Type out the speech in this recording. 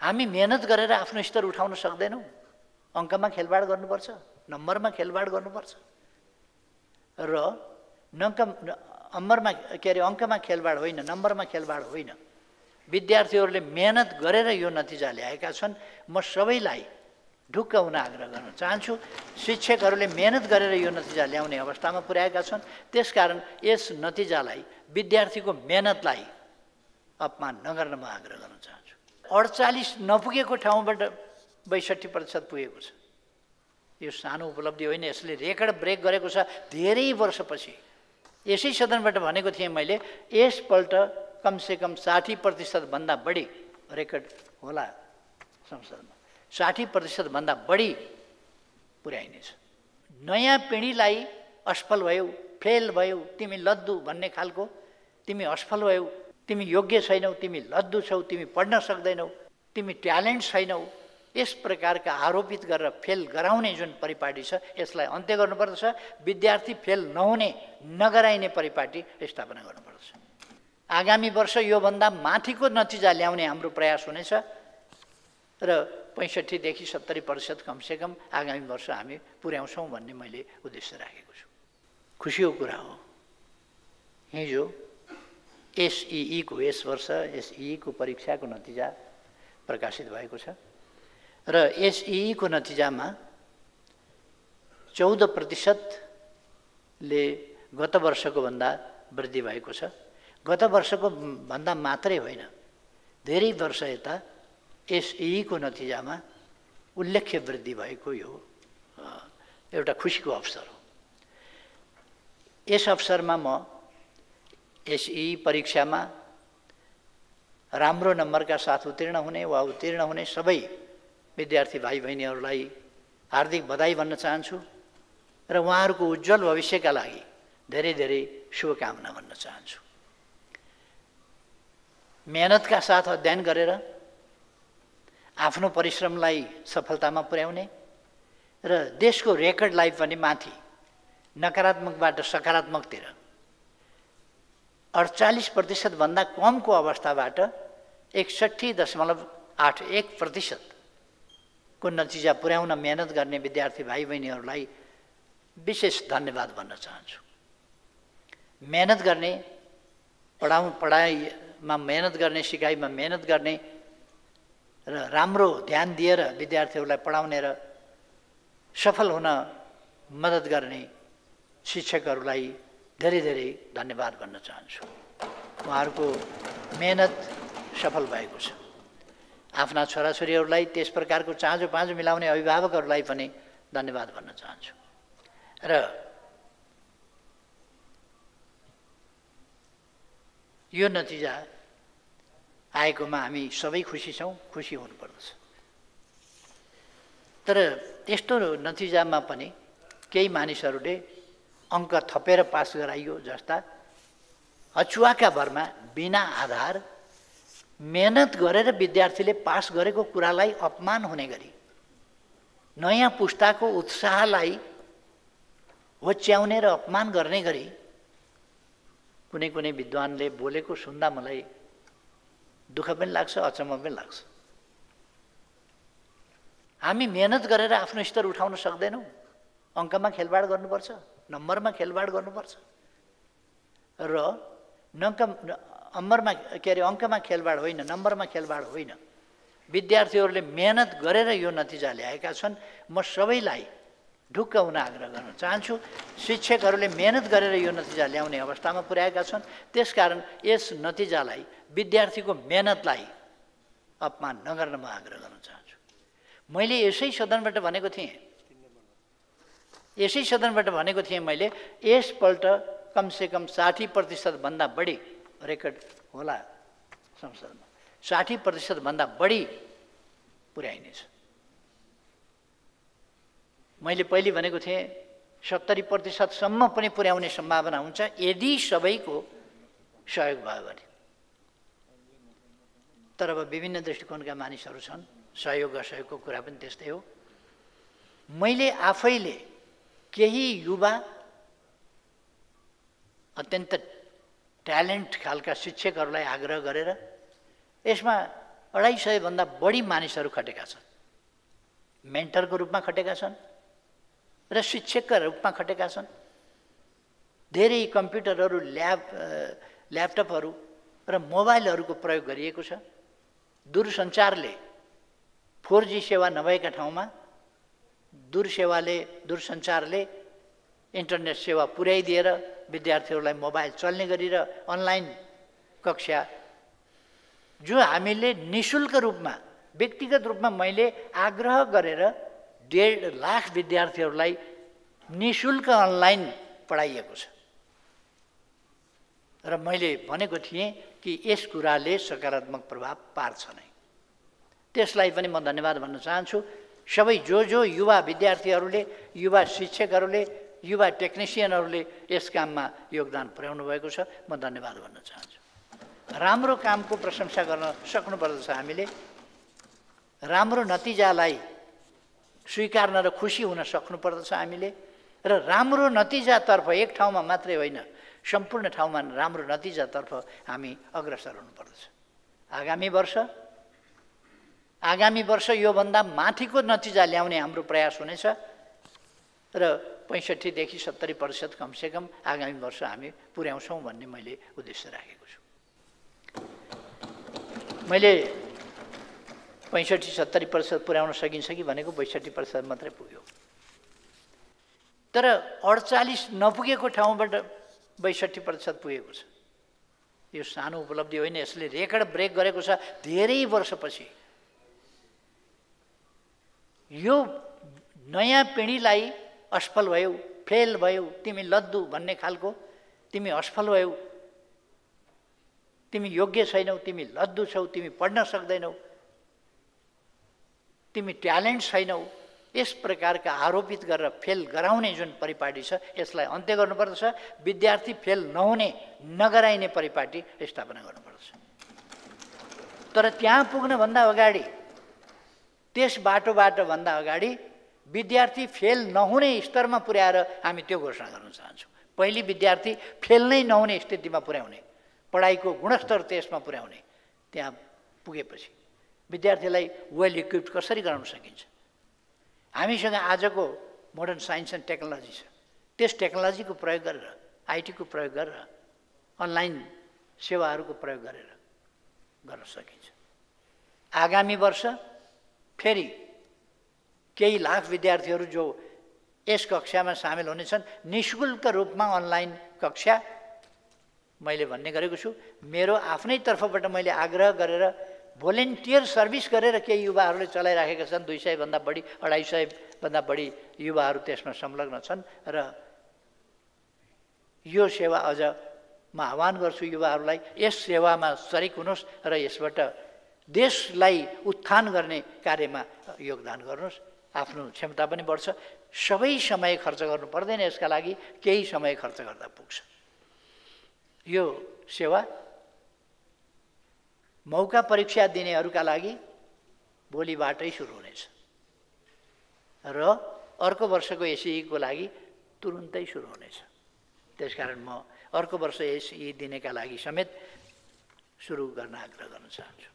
हामी मेहनत गरेर आफ्नो स्तर उठाउन सक्दैनौँ। अङ्कमा खेलबाड गर्नुपर्छ, नम्बरमा खेलबाड गर्नुपर्छ र अङ्कमा खेलबाड होइन, नम्बरमा खेलबाड होइन। विद्यार्थीहरूले मेहनत गरेर यो नतिजा ल्याएका छन्। म सबैलाई ढुक्क हुन आग्रह गर्न चाहन्छु। शिक्षकहरूले मेहनत गरेर यो नतिजा ल्याउने अवस्थामा पुर्याएका छन्। त्यसकारण यस नतिजालाई, विद्यार्थीको मेहनतलाई अपमान नगर्न म आग्रह गर्न चाहन्छु। 48 नपुगेको ठाउँबाट 62% पुगेको छ। यो सानो उपलब्धि होइन, यसले रेकर्ड ब्रेक गरेको छ धेरै वर्षपछि। यसै सदनबाट भनेको थिएँ मैले, यसपल्ट कमसेकम 60% भन्दा बढी रेकर्ड होला संसदमा। 60% भन्दा बढी पुर्याइनेछ। नयाँ पिँढीलाई असफल भयौ, फेल भयौ, तिमी लद्दु भन्ने खालको, तिमी असफल भयौ, तिमी योग्य छैनौ, तिमी लद्दु छौ, तिमी पढ्न सक्दैनौ, तिमी ट्यालेन्ट छैनौ, यस प्रकारका आरोपित गरेर फेल गराउने जुन परिपाटी छ यसलाई अन्त्य गर्नुपर्दछ। विद्यार्थी फेल नहुने, नगराइने परिपाटी स्थापना गर्नुपर्दछ। आगामी वर्ष योभन्दा माथिको नतिजा ल्याउने हाम्रो प्रयास हुनेछ र 65 देखि 70% कमसेकम आगामी वर्ष हामी पुर्याउँछौँ भन्ने मैले उद्देश्य राखेको छु। खुसीको कुरा हो, हिजो एसइईको यस वर्ष एसइईको परीक्षाको नतिजा प्रकाशित भएको छ र एसइईको नतिजामा 14%ले गत वर्षको भन्दा वृद्धि भएको छ। गत वर्षको भन्दा मात्रै होइन, धेरै वर्ष यता एसइईको नतिजामा उल्लेख्य वृद्धि भएको यो एउटा खुसीको अवसर हो। यस अवसरमा म एसइई परीक्षामा राम्रो नम्बरका साथ उत्तीर्ण हुने वा उत्तीर्ण हुने सबै विद्यार्थी भाइ बहिनीहरूलाई हार्दिक बधाई भन्न चाहन्छु र उहाँहरूको उज्जवल भविष्यका लागि धेरै धेरै शुभकामना भन्न चाहन्छु। मेहनतका साथ अध्ययन गरेर आफ्नो परिश्रमलाई सफलतामा पुर्याउने र देशको रेकर्डलाई पनि माथि नकारात्मकबाट सकारात्मकतिर 48% भन्दा कमको अवस्थाबाट 61.81% को नतिजा पुर्याउन मेहनत गर्ने विद्यार्थी भाइ बहिनीहरूलाई विशेष धन्यवाद भन्न चाहन्छु। मेहनत गर्ने, पढाइमा मेहनत गर्ने, सिकाइमा मेहनत गर्ने र राम्रो ध्यान दिएर विद्यार्थीहरूलाई पढाउने र सफल हुन मद्दत गर्ने शिक्षकहरूलाई धेरै धेरै धन्यवाद भन्न चाहन्छु। उहाँहरूको मेहनत सफल भएको छ। आफ्ना छोराछोरीहरूलाई त्यस प्रकारको चाँजो पाँजो मिलाउने अभिभावकहरूलाई पनि धन्यवाद भन्न चाहन्छु र यो नतिजा आएकोमा हामी सबै खुसी छौँ, खुसी हुनुपर्दछ। तर यस्तो नतिजामा पनि केही मानिसहरूले अङ्क थपेर पास गराइयो जस्ता अचुवाका भरमा बिना आधार मेहनत गरेर विद्यार्थीले पास गरेको कुरालाई अपमान हुने गरी, नयाँ पुस्ताको उत्साहलाई होच्याउने र अपमान गर्ने गरी कुनै कुनै विद्वानले बोलेको सुन्दा मलाई दुःख पनि लाग्छ, अचम्म पनि लाग्छ। हामी मेहनत गरेर आफ्नो स्तर उठाउन सक्दैनौँ। अङ्कमा खेलबाड गर्नुपर्छ, नम्बरमा खेलबाड गर्नुपर्छ र अङ्कमा खेलबाड होइन, नम्बरमा खेलबाड होइन। विद्यार्थीहरूले मेहनत गरेर यो नतिजा ल्याएका छन्। म सबैलाई ढुक्क हुन आग्रह गर्न चाहन्छु। शिक्षकहरूले मेहनत गरेर यो नतिजा ल्याउने अवस्थामा पुर्याएका छन्। त्यसकारण यस नतिजालाई, विद्यार्थीको मेहनतलाई अपमान नगर्न म आग्रह गर्न चाहन्छु। मैले यसै सदनबाट भनेको थिएँ मैले, यसपल्ट कमसेकम 60% भन्दा बढी रेकर्ड होला संसदमा। 60% भन्दा बढी पुर्याइनेछ। मैले पहिले भनेको थिएँ 70% सम्म पनि पुर्याउने सम्भावना हुन्छ यदि सबैको सहयोग भयो भने। तर अब विभिन्न दृष्टिकोणका मानिसहरू छन्, सहयोग असहयोगको कुरा पनि त्यस्तै हो। मैले आफैले केही युवा अत्यन्त ट्यालेन्ट खालका शिक्षकहरूलाई आग्रह गरेर यसमा 250 भन्दा बढी मानिसहरू खटेका छन्। मेन्टरको रूपमा खटेका छन् र शिक्षकका रूपमा खटेका छन्। धेरै कम्प्युटरहरू, ल्यापटपहरू र मोबाइलहरूको प्रयोग गरिएको छ। दूरसञ्चारले 4G सेवा नभएका ठाउँमा दूरसञ्चारले इन्टरनेट सेवा पुर्याइदिएर विद्यार्थीहरूलाई मोबाइल चल्ने गरी र अनलाइन कक्षा जो हामीले निःशुल्क रूपमा व्यक्तिगत रूपमा मैले आग्रह गरेर 1.5 लाख विद्यार्थीहरूलाई निःशुल्क अनलाइन पढाइएको छ र मैले भनेको थिएँ कि यस कुराले सकारात्मक प्रभाव पार्छ नै। त्यसलाई पनि म धन्यवाद भन्न चाहन्छु। सबै जो युवा विद्यार्थीहरूले, युवा शिक्षकहरूले, युवा टेक्निसियनहरूले यस काममा योगदान पुर्याउनु भएको छ, म धन्यवाद भन्न चाहन्छु। राम्रो कामको प्रशंसा गर्न सक्नुपर्दछ हामीले। राम्रो नतिजालाई स्वीकार्न र खुसी हुन सक्नुपर्दछ हामीले र राम्रो नतिजातर्फ एक ठाउँमा मात्रै होइन, सम्पूर्ण ठाउँमा राम्रो नतिजातर्फ हामी अग्रसर हुनुपर्दछ। आगामी वर्ष योभन्दा माथिको नतिजा ल्याउने हाम्रो प्रयास हुनेछ र 65 देखि 70% कमसेकम आगामी वर्ष हामी पुर्याउँछौँ भन्ने मैले उद्देश्य राखेको छु। मैले 65-70% पुर्याउन सकिन्छ कि भनेको 62% मात्रै पुग्यो। तर 48 नपुगेको ठाउँबाट 62% पुगेको छ। यो सानो उपलब्धि होइन, यसले रेकर्ड ब्रेक गरेको छ धेरै वर्षपछि। यो नयाँ पिँढीलाई असफल भयौ, फेल भयौ, तिमी लद्दु भन्ने खालको, तिमी असफल भयौ, तिमी योग्य छैनौ, तिमी लद्दु छौ, तिमी पढ्न सक्दैनौ, तिमी ट्यालेन्ट छैनौ, यस प्रकारका आरोपित गरेर फेल गराउने जुन परिपाटी छ यसलाई अन्त्य गर्नुपर्दछ। विद्यार्थी फेल नहुने, नगराइने परिपाटी स्थापना गर्नुपर्दछ। तर त्यहाँ पुग्नभन्दा अगाडि, त्यस बाटोबाट भन्दा अगाडि विद्यार्थी फेल नहुने स्तरमा पुर्याएर हामी त्यो घोषणा गर्न चाहन्छौँ। पहिले विद्यार्थी फेल नै नहुने स्थितिमा पुर्याउने, पढाइको गुणस्तर त्यसमा पुर्याउने। त्यहाँ पुगेपछि विद्यार्थीलाई वेल इक्विप्ड कसरी गराउन सकिन्छ? हामीसँग आजको मोडर्न साइन्स एन्ड टेक्नोलोजी छ, त्यस टेक्नोलोजीको प्रयोग गरेर, आइटीको प्रयोग गरेर, अनलाइन सेवाहरूको प्रयोग गरेर गर्न सकिन्छ। आगामी वर्ष फेरि केही लाख विद्यार्थीहरू जो यस कक्षामा सामेल हुनेछन्, निःशुल्क रूपमा अनलाइन कक्षा मैले भन्ने गरेको छु। मेरो आफ्नै तर्फबाट मैले आग्रह गरेर भोलिन्टियर सर्भिस गरेर केही युवाहरूले चलाइराखेका छन्। 200 भन्दा बढी, 250 भन्दा बढी युवाहरू त्यसमा संलग्न छन् र यो सेवा अझ म आह्वान गर्छु युवाहरूलाई, यस सेवामा सरिक हुनुहोस् र यसबाट देशलाई उत्थान गर्ने कार्यमा योगदान गर्नुहोस्। आफ्नो क्षमता पनि बढ्छ। सबै समय खर्च गर्नु पर्दैन, यसका लागि केही समय खर्च गर्दा पुग्छ। यो सेवा मौका परीक्षा दिनेहरूका लागि भोलिबाटै सुरु हुनेछ र अर्को वर्षको एसई को लागि तुरुन्तै सुरु हुनेछ। त्यसकारण म अर्को वर्ष एसई दिनेका लागि समेत सुरु गर्न आग्रह गर्न चाहन्छु।